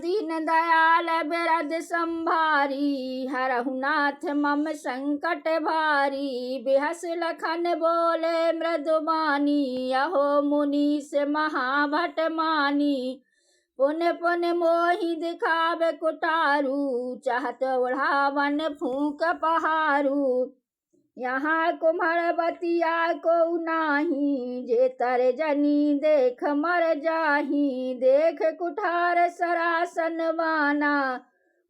दीन दयाल बिरद संभारी, हरहु नाथ मम संकट भारी। बिहस लखन बोले मृदुबानी, अहो मुनीस महाभट मानी। पुन पुन मोहि दिखावे कुठारू, चाहत ओढ़ावन फूंक पहारू। यहाँ कुम्हर बतिया को नाही, जे तर जनी देख मर जाही। देख कुठार सरासन वाना,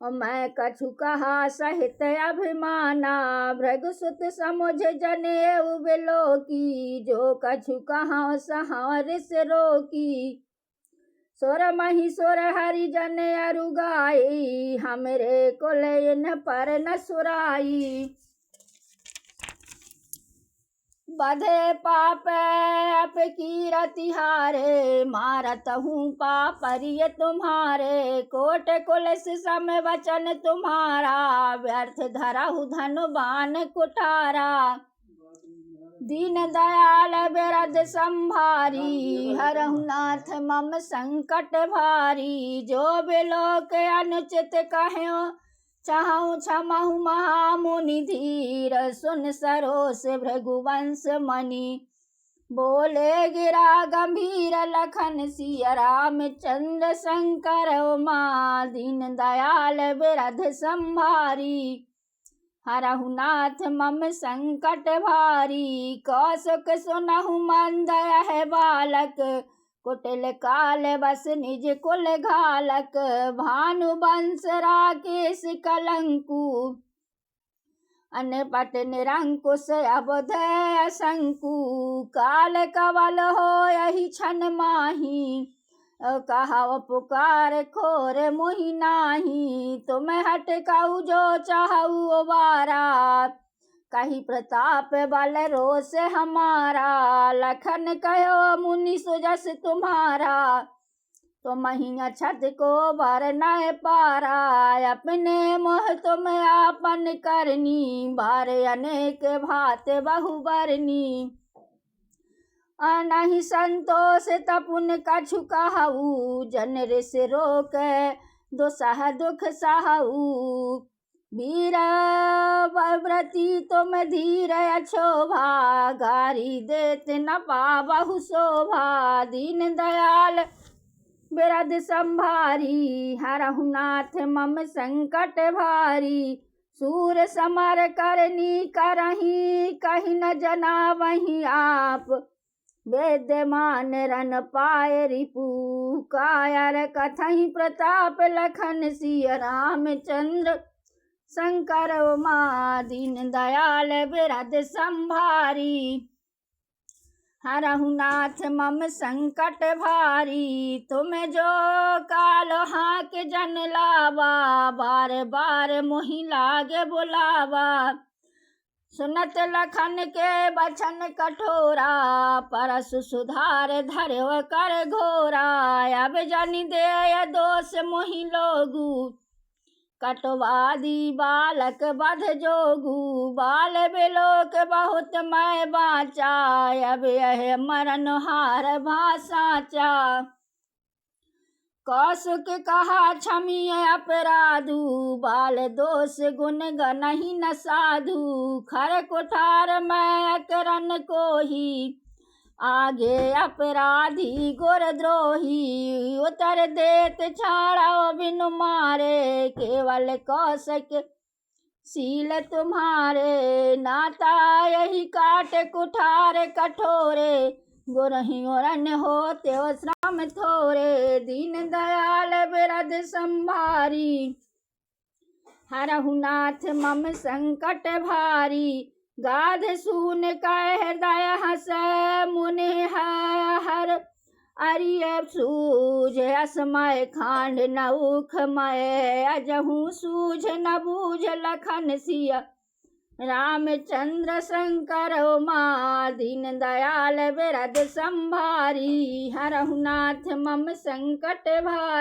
मैं कछु कहा सहित अभिमाना। भृगुसुत समुझ जनेऊ बिलोकी, जो कछु कहा सहा रिस रोकी। सुर महिसुर हरिजन अरु गाई, हमरे कुल इन पर न सुराई। बधे पाप अप कीरति हारे, मारत हूँ पापरिय तुम्हारे। कोट कुलस सम वचन तुम्हारा, व्यर्थ धरहु धनु बान कुठारा। दीन दयाल बिरद संभारी, हरहु नाथ मम संकट भारी। जो बिलोक अनुचित कह्यो, चाहूँ क्षमहु महामुनि धीर। सुन सरोस भृगुवंश मणि, बोले गिरा गंभीर लखन सिय। रामचंद्र शंकर उमा, दीन दयाल बिरद संभारी। हरहु नाथ मम संकट भारी। कौसुक सुनहु मंद यह बालक, कुटिल काल बस निज कुल घालक। भानुवंश राकेश कलंकु, अनपट निरंकुश अबुध असंकु। काल कवल हो यही क्षण माही, कहाव पुकार खोर मोहि नाही। तुम हट कहु जो चाहु उबारा, कही प्रताप बल रोष हमारा। लखन कहो मुनि सुजस तुम्हारा, तुमहि अछत को बर न पारा। अपने मोह तुम आपन करनी, बार अनेक भात बहु बरनी। नहीं संतोष तपुन कछु कहू, जन रिस रोक दुसह दुख सहू। वीर व्रती तुम धीर अछोभा, गारी देत न पावहु शोभा। दीन दयाल बिरद संभारी, हरहु नाथ मम संकट भारी। सूर समर करनी करही, कही न जनावहि आप। वेद्यमान रन पाय रिपु, कायर कथहि प्रताप लखन सिय। रामचंद्र शंकर उमा, दीन दयाल बिरद संभारी। हरहु नाथ मम संकट भारी। तुम जो काल हाक जन लावा, बार बार मोहि लागे बुलावा। सुनत लखन के बचन कठोरा, परसु सुधार धर्व कर घोरा। अब जनि देय दोष मोहि लोगु, कटवादी बालक बध जोगु। बाल बिलोक बहुत मैं बाचा, अब यह मरण हार भासाचा। कौसुक कहा क्षमीय अपराधु, बाल दोष गुण गनहि न साधु। खर कुठार मैं अकरन कोही, आगे अपराधी गुर द्रोही। उतर देत छाड़ो बिनु मारे, केवल कौशक शील तुम्हारे। नाता यही काट कुठार कठोरे, गुरहि उरन होते श्रम थोरे। दीन दयाल बिरद संभारी, हरहु नाथ मम संकट भारी। गाध सून कह हृदय हस, मुनि हर अरिय सूझ। असमय खांड न उखमय, अजहू सूझ न बूझ लखन सिय। रामचंद्र शंकर उमा, दीन दयाल बिरद संभारी। हरहु नाथ मम संकट भारी।